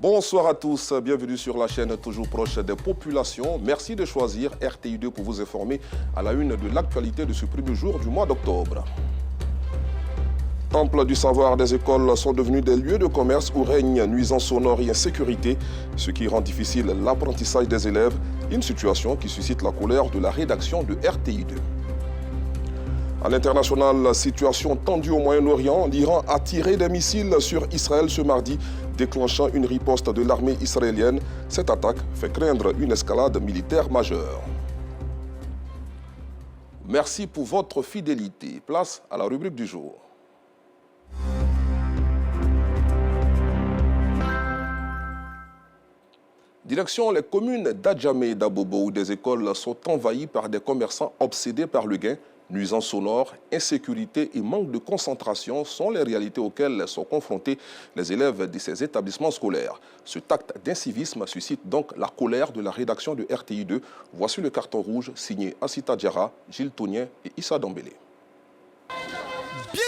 Bonsoir à tous, bienvenue sur la chaîne toujours proche des populations. Merci de choisir RTI2 pour vous informer à la une de l'actualité de ce premier jour du mois d'octobre. Temples du savoir des écoles sont devenus des lieux de commerce où règne nuisance sonore et insécurité, ce qui rend difficile l'apprentissage des élèves, une situation qui suscite la colère de la rédaction de RTI2. À l'international, situation tendue au Moyen-Orient, l'Iran a tiré des missiles sur Israël ce mardi, déclenchant une riposte de l'armée israélienne. Cette attaque fait craindre une escalade militaire majeure. Merci pour votre fidélité. Place à la rubrique du jour. Direction les communes d'Adjamé et d'Abobo où des écoles sont envahies par des commerçants obsédés par le gain. Nuisances sonores, insécurité et manque de concentration sont les réalités auxquelles sont confrontés les élèves de ces établissements scolaires. Ce acte d'incivisme suscite donc la colère de la rédaction de RTI2. Voici le carton rouge signé Assita Diarra, Gilles Tounien et Issa Dambélé.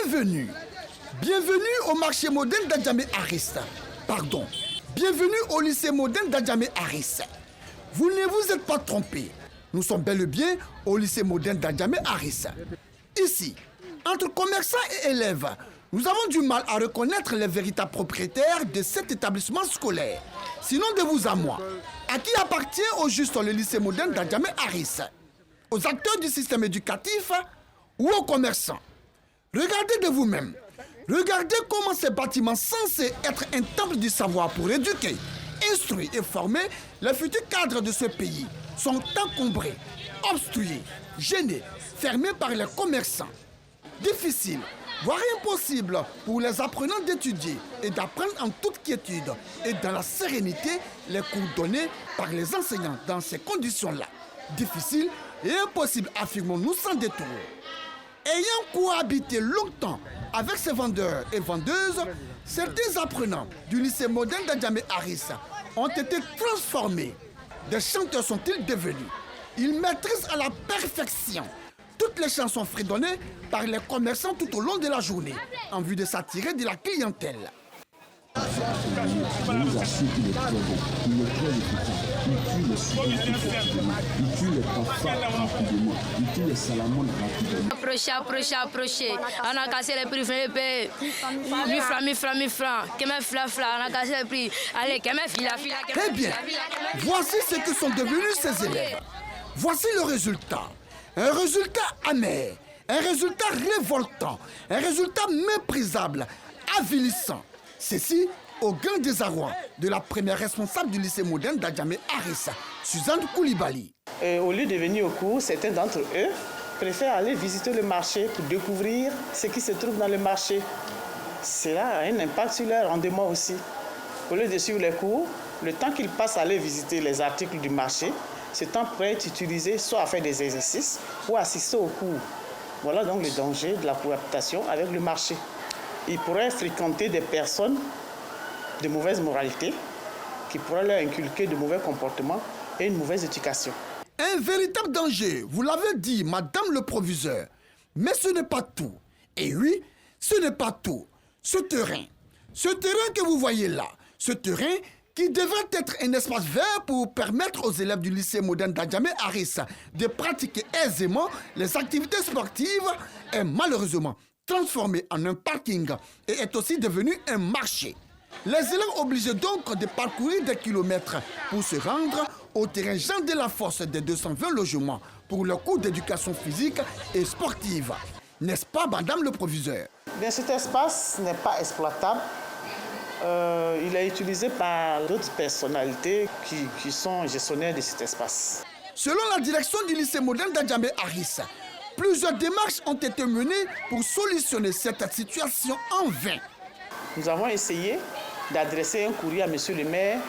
Bienvenue au marché moderne d'Adjamé Aris. Pardon, bienvenue au lycée moderne d'Adjamé Aris. Vous ne vous êtes pas trompé. Nous sommes bel et bien au lycée moderne d'Adjamé Aris. Ici, entre commerçants et élèves, nous avons du mal à reconnaître les véritables propriétaires de cet établissement scolaire. Sinon de vous à moi, à qui appartient au juste le lycée moderne d'Adjamé Aris? Aux acteurs du système éducatif ou aux commerçants? Regardez de vous-même. Regardez comment ces bâtiments censés être un temple du savoir pour éduquer, instruire et former les futurs cadres de ce pays sont encombrés, obstrués, gênés, fermés par les commerçants. Difficile, voire impossible pour les apprenants d'étudier et d'apprendre en toute quiétude et dans la sérénité les cours donnés par les enseignants dans ces conditions-là. Difficile et impossible, affirmons-nous sans détour. Ayant cohabité longtemps avec ces vendeurs et vendeuses, certains apprenants du lycée moderne d'Adjamé Aris ont été transformés. Des chanteurs sont-ils devenus? Ils maîtrisent à la perfection toutes les chansons fredonnées par les commerçants tout au long de la journée, en vue de s'attirer de la clientèle. Je vous assure qu'il est très bon, il est très efficace, il tue les souris rapidement, il tue les cafards rapidement, il tue les salamandres rapidement. Approchez. On a cassé les prix, fait 1000 francs, on a cassé les prix. Allez, fila. Eh bien, voici ce que sont devenus ces élèves. Voici le résultat. Un résultat amer, un résultat révoltant, un résultat méprisable, avilissant. Ceci au grand désarroi de la première responsable du lycée moderne d'Adjamé Aris, Suzanne Koulibaly. Au lieu de venir au cours, certains d'entre eux préfèrent aller visiter le marché pour découvrir ce qui se trouve dans le marché. Cela a un impact sur leur rendement aussi. Au lieu de suivre les cours, le temps qu'ils passent à aller visiter les articles du marché, ce temps pourrait être utilisé soit à faire des exercices ou à assister aux cours. Voilà donc le danger de la cohabitation avec le marché. Ils pourraient fréquenter des personnes de mauvaise moralité qui pourraient leur inculquer de mauvais comportements et une mauvaise éducation. Un véritable danger, vous l'avez dit, madame le proviseur. Mais ce n'est pas tout. Et oui, ce n'est pas tout. Ce terrain que vous voyez là, ce terrain qui devrait être un espace vert pour permettre aux élèves du lycée moderne d'Adjamé Aris de pratiquer aisément les activités sportives, est malheureusement transformé en un parking et est aussi devenu un marché. Les élèves obligés donc de parcourir des kilomètres pour se rendre au terrain Jean de la Force des 220 logements pour le cours d'éducation physique et sportive. N'est-ce pas, madame le proviseur? Bien, cet espace n'est pas exploitable. Il est utilisé par d'autres personnalités qui sont gestionnaires de cet espace. Selon la direction du lycée moderne d'Adjamé Aris, plusieurs démarches ont été menées pour solutionner cette situation en vain. Nous avons essayé d'adresser un courrier à M. le maire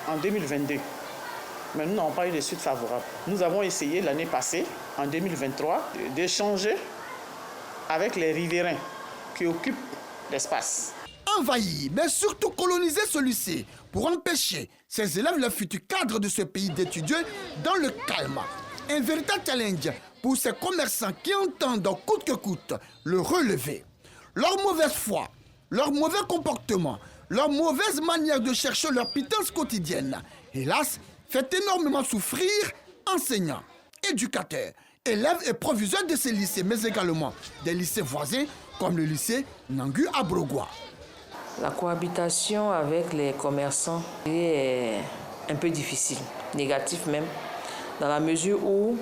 en 2022, mais nous n'avons pas eu de suite favorable. Nous avons essayé l'année passée, en 2023, d'échanger avec les riverains qui occupent l'espace. Envahir, mais surtout coloniser celui-ci pour empêcher ces élèves, le futur cadre de ce pays, d'étudier dans le calme. Un véritable challenge pour ces commerçants qui entendent coûte que coûte le relever. Leur mauvaise foi, leur mauvais comportement Leur mauvaise manière de chercher leur pitance quotidienne, hélas, fait énormément souffrir enseignants, éducateurs, élèves et proviseurs de ces lycées, mais également des lycées voisins comme le lycée Nangu à Brogua. La cohabitation avec les commerçants est un peu difficile, négatif même, dans la mesure où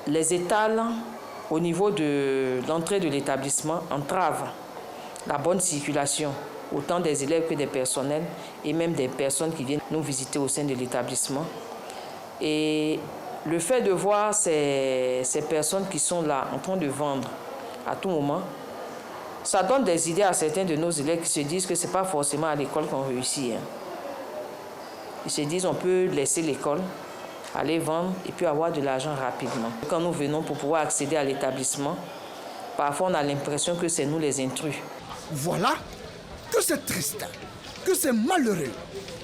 les étals au niveau de l'entrée de l'établissement entravent la bonne circulation, autant des élèves que des personnels et même des personnes qui viennent nous visiter au sein de l'établissement. Et le fait de voir ces personnes qui sont là en train de vendre à tout moment, ça donne des idées à certains de nos élèves qui se disent que ce n'est pas forcément à l'école qu'on réussit. Ils se disent qu'on peut laisser l'école, aller vendre et puis avoir de l'argent rapidement. Quand nous venons pour pouvoir accéder à l'établissement, parfois on a l'impression que c'est nous les intrus. Voilà que c'est triste, que c'est malheureux.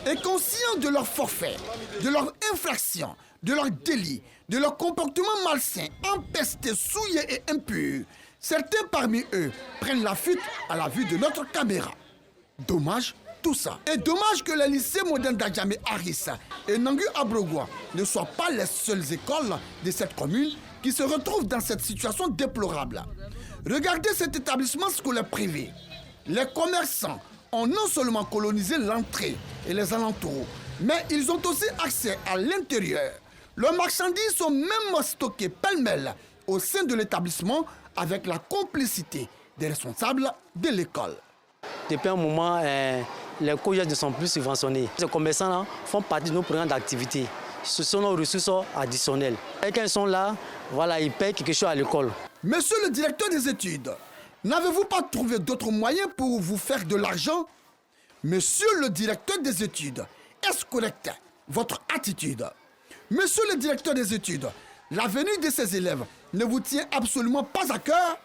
Et conscients de leur forfait, de leur infraction, de leur délit, de leur comportement malsain, empesté, souillé et impur, certains parmi eux prennent la fuite à la vue de notre caméra. Dommage tout ça. Et dommage que le lycée moderne d'Adjamé Arissa et Nangu à Brogua ne soient pas les seules écoles de cette commune qui se retrouvent dans cette situation déplorable. Regardez cet établissement scolaire privé. Les commerçants ont non seulement colonisé l'entrée et les alentours, mais ils ont aussi accès à l'intérieur. Leurs marchandises sont même stockées pêle-mêle au sein de l'établissement avec la complicité des responsables de l'école. Depuis un moment, les collèges ne sont plus subventionnés. Ces commerçants font partie de nos programmes d'activité. Ce sont nos ressources additionnelles. Et quand ils sont là, voilà, ils payent quelque chose à l'école. Monsieur le directeur des études, n'avez-vous pas trouvé d'autres moyens pour vous faire de l'argent? Monsieur le directeur des études, est-ce correct votre attitude? Monsieur le directeur des études, la venue de ces élèves ne vous tient absolument pas à cœur?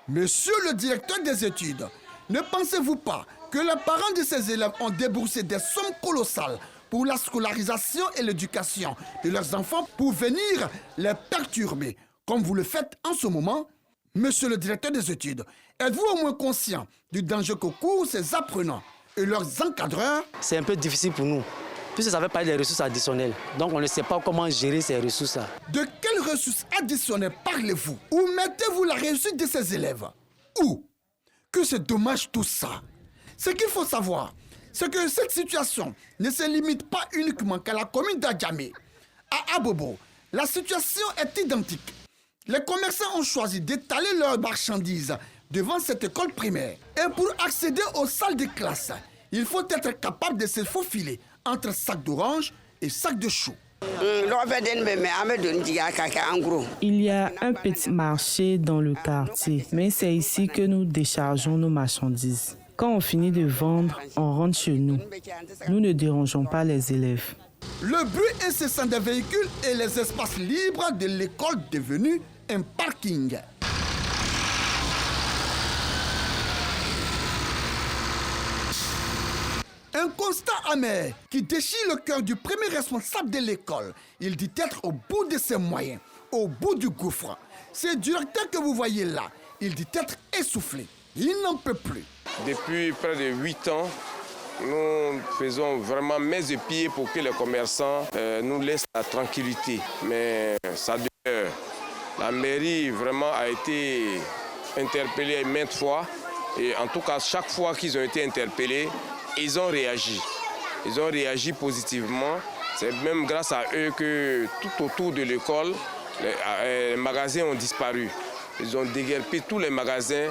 Monsieur le directeur des études, ne pensez-vous pas que les parents de ces élèves ont déboursé des sommes colossales pour la scolarisation et l'éducation de leurs enfants pour venir les perturber, comme vous le faites en ce moment? Monsieur le directeur des études, êtes-vous au moins conscient du danger que courent ces apprenants et leurs encadreurs? C'est un peu difficile pour nous, puisque ça fait partie des ressources additionnelles. Donc on ne sait pas comment gérer ces ressources-là. De quelles ressources additionnelles parlez-vous? Où mettez-vous la réussite de ces élèves? Où? Que c'est dommage tout ça. Ce qu'il faut savoir, c'est que cette situation ne se limite pas uniquement qu'à la commune d'Adjamé. À Abobo, la situation est identique. Les commerçants ont choisi d'étaler leurs marchandises devant cette école primaire. Et pour accéder aux salles de classe, il faut être capable de se faufiler entre sacs d'orange et sacs de choux. Il y a un petit marché dans le quartier, mais c'est ici que nous déchargeons nos marchandises. Quand on finit de vendre, on rentre chez nous. Nous ne dérangeons pas les élèves. Le bruit incessant des véhicules et les espaces libres de l'école devenus un parking. Un constat amer qui déchire le cœur du premier responsable de l'école. Il dit être au bout de ses moyens, au bout du gouffre. Ce directeur que vous voyez là, il dit être essoufflé. Il n'en peut plus. Depuis près de 8 ans, nous faisons vraiment main et pieds pour que les commerçants nous laissent la tranquillité. Mais ça demeure. La mairie vraiment a été interpellée maintes fois. Et en tout cas, chaque fois qu'ils ont été interpellés, ils ont réagi. Ils ont réagi positivement. C'est même grâce à eux que tout autour de l'école, les magasins ont disparu. Ils ont déguerpi tous les magasins.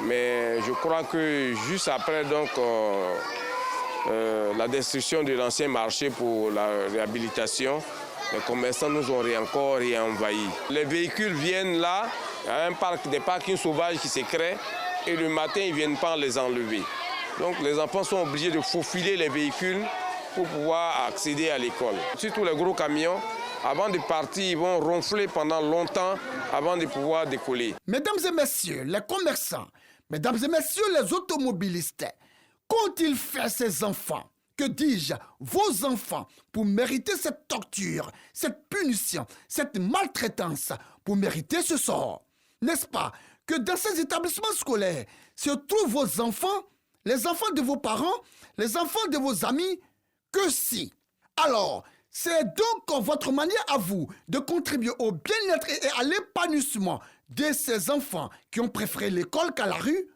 Mais je crois que juste après donc, la destruction de l'ancien marché pour la réhabilitation, les commerçants nous ont encore réenvahis. Les véhicules viennent là, il y a des parkings sauvages qui se créent et le matin, ils ne viennent pas les enlever. Donc les enfants sont obligés de faufiler les véhicules pour pouvoir accéder à l'école. Surtout les gros camions, avant de partir, ils vont ronfler pendant longtemps avant de pouvoir décoller. Mesdames et messieurs, les commerçants, mesdames et messieurs, les automobilistes, qu'ont-ils fait ces enfants? Que dis-je, vos enfants, pour mériter cette torture, cette punition, cette maltraitance, pour mériter ce sort? N'est-ce pas que dans ces établissements scolaires se trouvent vos enfants les enfants de vos parents, les enfants de vos amis, que si. Alors, c'est donc votre manière à vous de contribuer au bien-être et à l'épanouissement de ces enfants qui ont préféré l'école qu'à la rue.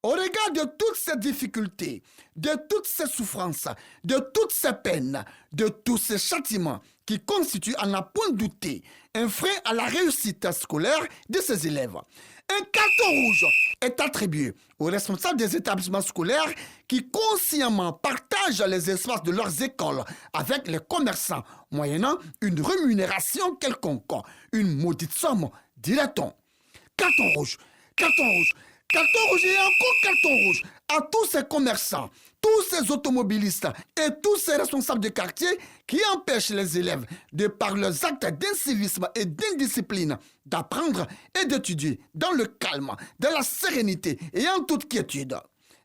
Au regard de toutes ces difficultés, de toutes ces souffrances, de toutes ces peines, de tous ces châtiments qui constituent, à n'en point douter, un frein à la réussite scolaire de ces élèves, un carton rouge est attribué aux responsables des établissements scolaires qui consciemment partagent les espaces de leurs écoles avec les commerçants, moyennant une rémunération quelconque, une maudite somme, dirait-on. Carton rouge, carton rouge. Carton rouge et encore carton rouge à tous ces commerçants, tous ces automobilistes et tous ces responsables de quartier qui empêchent les élèves, de par leurs actes d'incivisme et d'indiscipline, d'apprendre et d'étudier dans le calme, dans la sérénité et en toute quiétude.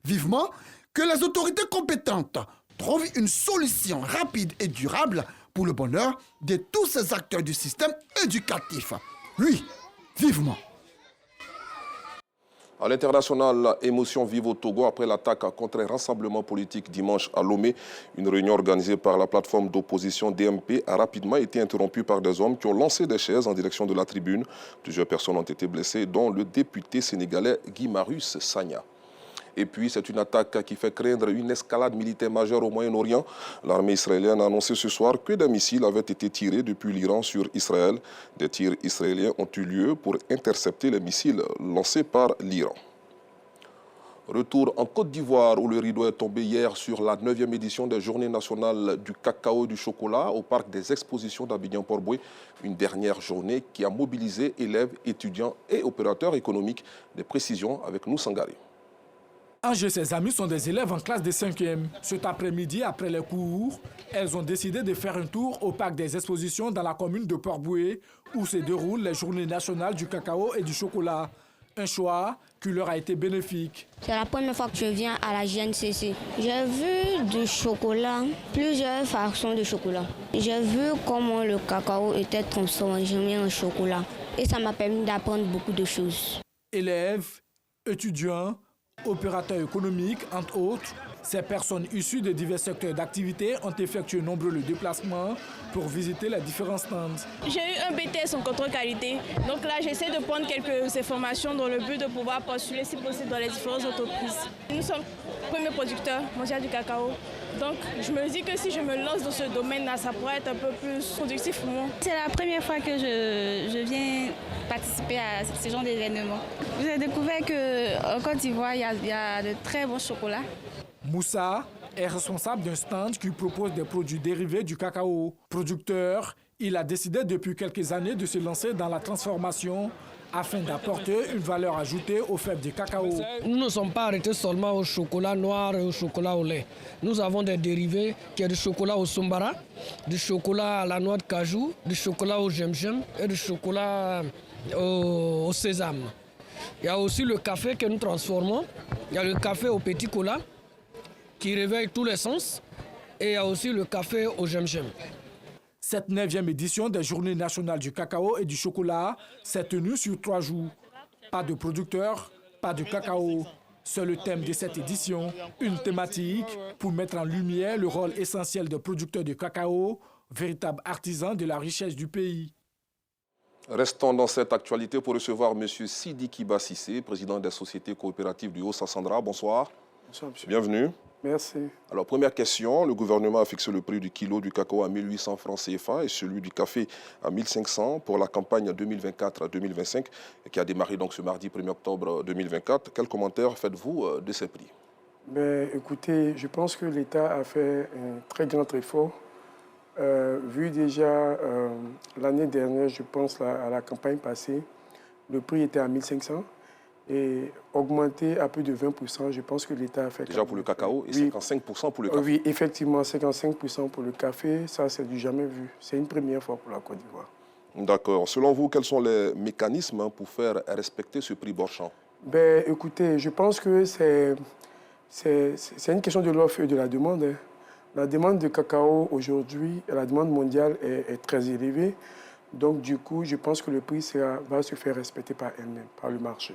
Vivement que les autorités compétentes trouvent une solution rapide et durable pour le bonheur de tous ces acteurs du système éducatif. Oui, vivement. À l'international, émotion vive au Togo après l'attaque contre un rassemblement politique dimanche à Lomé. Une réunion organisée par la plateforme d'opposition DMP a rapidement été interrompue par des hommes qui ont lancé des chaises en direction de la tribune. Plusieurs personnes ont été blessées, dont le député sénégalais Guy Marius Sagna. Et puis, c'est une attaque qui fait craindre une escalade militaire majeure au Moyen-Orient. L'armée israélienne a annoncé ce soir que des missiles avaient été tirés depuis l'Iran sur Israël. Des tirs israéliens ont eu lieu pour intercepter les missiles lancés par l'Iran. Retour en Côte d'Ivoire où le rideau est tombé hier sur la 9e édition des Journées nationales du cacao et du chocolat au parc des expositions d'Abidjan-Port-Boué. Une dernière journée qui a mobilisé élèves, étudiants et opérateurs économiques. Des précisions avec nous, Sangaré. Ange et ses amis sont des élèves en classe de 5e. Cet après-midi, après les cours, elles ont décidé de faire un tour au parc des expositions dans la commune de Port-Boué où se déroulent les Journées nationales du cacao et du chocolat. Un choix qui leur a été bénéfique. C'est la première fois que je viens à la GNCC. J'ai vu du chocolat, plusieurs façons de chocolat. J'ai vu comment le cacao était transformé en chocolat et ça m'a permis d'apprendre beaucoup de choses. Élèves, étudiants, opérateurs économiques, entre autres, ces personnes issues de divers secteurs d'activité ont effectué nombreux déplacements pour visiter les différents stands. J'ai eu un BTS en contrôle qualité, donc là j'essaie de prendre quelques informations dans le but de pouvoir postuler si possible dans les différentes entreprises. Nous sommes premiers producteurs mondiaux du cacao, donc je me dis que si je me lance dans ce domaine-là, ça pourrait être un peu plus productif pour moi. C'est la première fois que je viens participer à ce genre d'événement. J'ai découvert qu'en Côte d'Ivoire, il y a de très bons chocolats. Moussa est responsable d'un stand qui propose des produits dérivés du cacao. Producteur, il a décidé depuis quelques années de se lancer dans la transformation afin d'apporter une valeur ajoutée au fèves du cacao. Nous ne sommes pas arrêtés seulement au chocolat noir et au chocolat au lait. Nous avons des dérivés qui est du chocolat au sombara, du chocolat à la noix de cajou, du chocolat au gemgem et du chocolat au sésame. Il y a aussi le café que nous transformons. Il y a le café au petit cola qui réveille tous les sens. Et il y a aussi le café au gemgem. Cette 9e édition des Journées nationales du cacao et du chocolat s'est tenue sur 3 jours. Pas de producteurs, pas de cacao. C'est le thème de cette édition, une thématique pour mettre en lumière le rôle essentiel des producteurs de cacao, véritables artisans de la richesse du pays. Restons dans cette actualité pour recevoir M. Sidiki Bassissé, président des sociétés coopératives du Haut-Sassandra. Bonsoir. Bonsoir, monsieur. Bienvenue. Merci. Alors, première question, le gouvernement a fixé le prix du kilo du cacao à 1800 francs CFA et celui du café à 1500 pour la campagne 2024-2025 qui a démarré donc ce mardi 1er octobre 2024. Quel commentaire faites-vous de ces prix? Écoutez, je pense que l'État a fait un très grand effort. Vu déjà l'année dernière, je pense à la campagne passée, le prix était à 1500. Et augmenter à plus de 20%, je pense que l'État a fait... Déjà pour le cacao et 55% pour le café. Oui, effectivement, 55% pour le café, ça c'est du jamais vu. C'est une première fois pour la Côte d'Ivoire. D'accord. Selon vous, quels sont les mécanismes pour faire respecter ce prix Borchamp? Écoutez, je pense que c'est une question de l'offre et de la demande. Hein. La demande de cacao aujourd'hui, la demande mondiale est très élevée. Donc du coup, je pense que le prix va se faire respecter par elle-même, par le marché.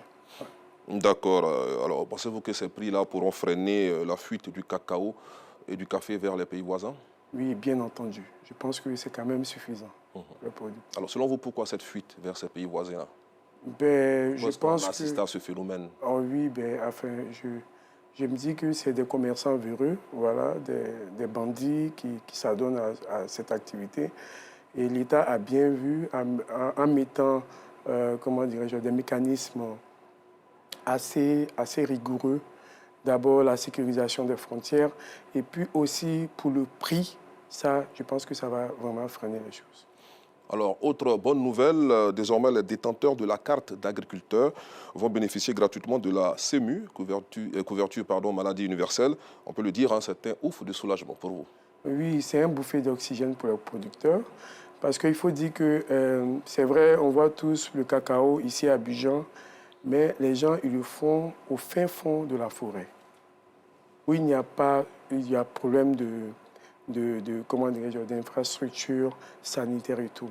D'accord. Alors, pensez-vous que ces prix-là pourront freiner la fuite du cacao et du café vers les pays voisins? Oui, bien entendu. Je pense que c'est quand même suffisant, le produit. Alors, selon vous, pourquoi cette fuite vers ces pays voisins-là? Je pense qu'on assiste à ce phénomène. Oh oui, enfin, je me dis que c'est des commerçants véreux, voilà, des bandits qui s'adonnent à cette activité. Et l'État a bien vu, en mettant, comment dirais-je, des mécanismes assez rigoureux. D'abord, la sécurisation des frontières, et puis aussi pour le prix, ça, je pense que ça va vraiment freiner les choses. Alors, autre bonne nouvelle, désormais les détenteurs de la carte d'agriculteur vont bénéficier gratuitement de la CEMU, couverture maladie universelle. On peut le dire, hein, c'est un ouf de soulagement pour vous. Oui, c'est un bouffée d'oxygène pour les producteurs, parce qu'il faut dire que c'est vrai, on voit tous le cacao ici à Abidjan, mais les gens, ils le font au fin fond de la forêt, où il y a problème d'infrastructures sanitaires et tout.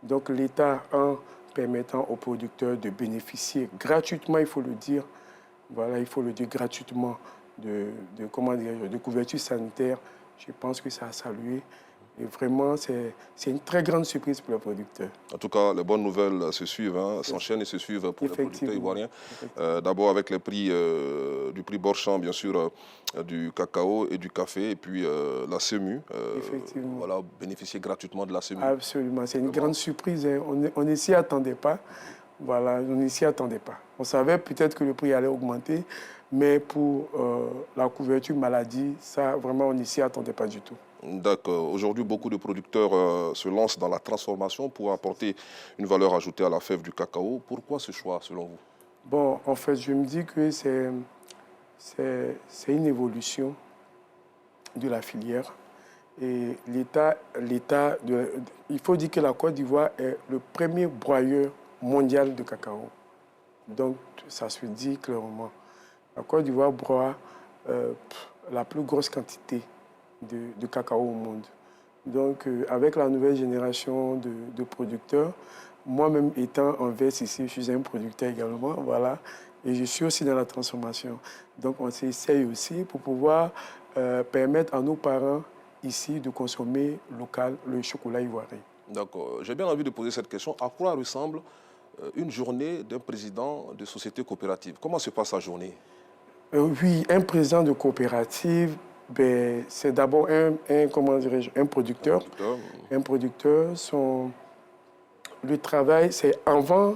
Donc l'État, en permettant aux producteurs de bénéficier gratuitement, il faut le dire, voilà, il faut le dire gratuitement, de couverture sanitaire, je pense que ça a salué. Et vraiment, c'est une très grande surprise pour les producteurs. En tout cas, les bonnes nouvelles se suivent, hein, s'enchaînent et se suivent pour les producteurs ivoiriens. D'abord avec les prix du prix Borchamp, bien sûr, du cacao et du café, et puis la CEMU. Voilà, bénéficier gratuitement de la CEMU. Absolument, c'est une grande surprise. Hein. On ne s'y attendait pas. Voilà, on ne s'y attendait pas. On savait peut-être que le prix allait augmenter, mais pour la couverture maladie, ça, vraiment, on ne s'y attendait pas du tout. D'accord. Aujourd'hui, beaucoup de producteurs se lancent dans la transformation pour apporter une valeur ajoutée à la fève du cacao. Pourquoi ce choix, selon vous? Bon, en fait, je me dis que c'est une évolution de la filière. Et l'État, il faut dire que la Côte d'Ivoire est le premier broyeur mondial de cacao. Donc, ça se dit clairement. La Côte d'Ivoire broie la plus grosse quantité de cacao au monde. Donc, avec la nouvelle génération de producteurs, moi-même étant en Vest ici, je suis un producteur également, voilà, et je suis aussi dans la transformation. Donc, on s'essaye aussi pour pouvoir permettre à nos parents ici de consommer local le chocolat ivoirien. D'accord. J'ai bien envie de poser cette question. À quoi ressemble une journée d'un président de société coopérative? Comment se passe sa journée? Oui, un président de coopérative, c'est d'abord un producteur. Un producteur, le travail, c'est avant,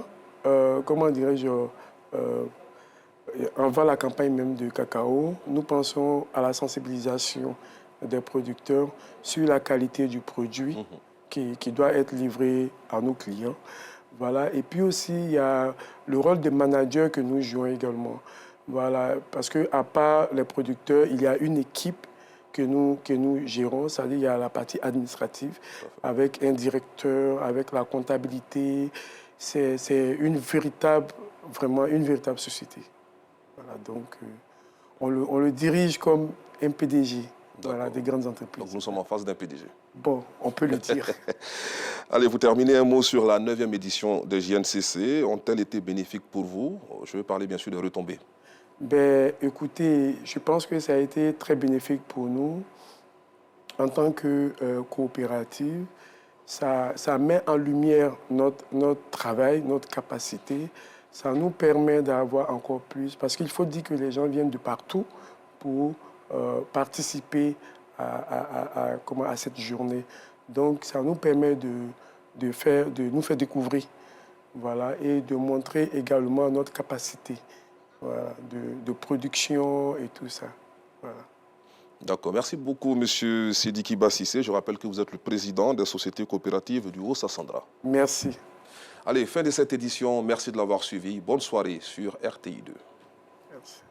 avant la campagne même de cacao, nous pensons à la sensibilisation des producteurs sur la qualité du produit qui doit être livré à nos clients. Voilà. Et puis aussi, il y a le rôle de manager que nous jouons également. Voilà. Parce qu'à part les producteurs, il y a une équipe que nous gérons, c'est-à-dire il y a la partie administrative avec un directeur, avec la comptabilité. C'est vraiment une véritable société. Voilà, donc, on le dirige comme un PDG, voilà, des grandes entreprises. Donc nous sommes en face d'un PDG. Bon, on peut le dire. Allez, vous terminez un mot sur la 9e édition des JNCC. Ont-elles été bénéfiques pour vous? Je veux parler bien sûr de retombées. Écoutez, je pense que ça a été très bénéfique pour nous. En tant que coopérative, ça met en lumière notre travail, notre capacité. Ça nous permet d'avoir encore plus, parce qu'il faut dire que les gens viennent de partout pour participer à cette journée. Donc, ça nous permet de nous faire découvrir, voilà, et de montrer également notre capacité, voilà, de production et tout ça. Voilà. D'accord. Merci beaucoup, M. Sidiki Bassissé. Je rappelle que vous êtes le président des sociétés coopératives du Haut-Sassandra. Merci. Allez, fin de cette édition. Merci de l'avoir suivi. Bonne soirée sur RTI2. Merci.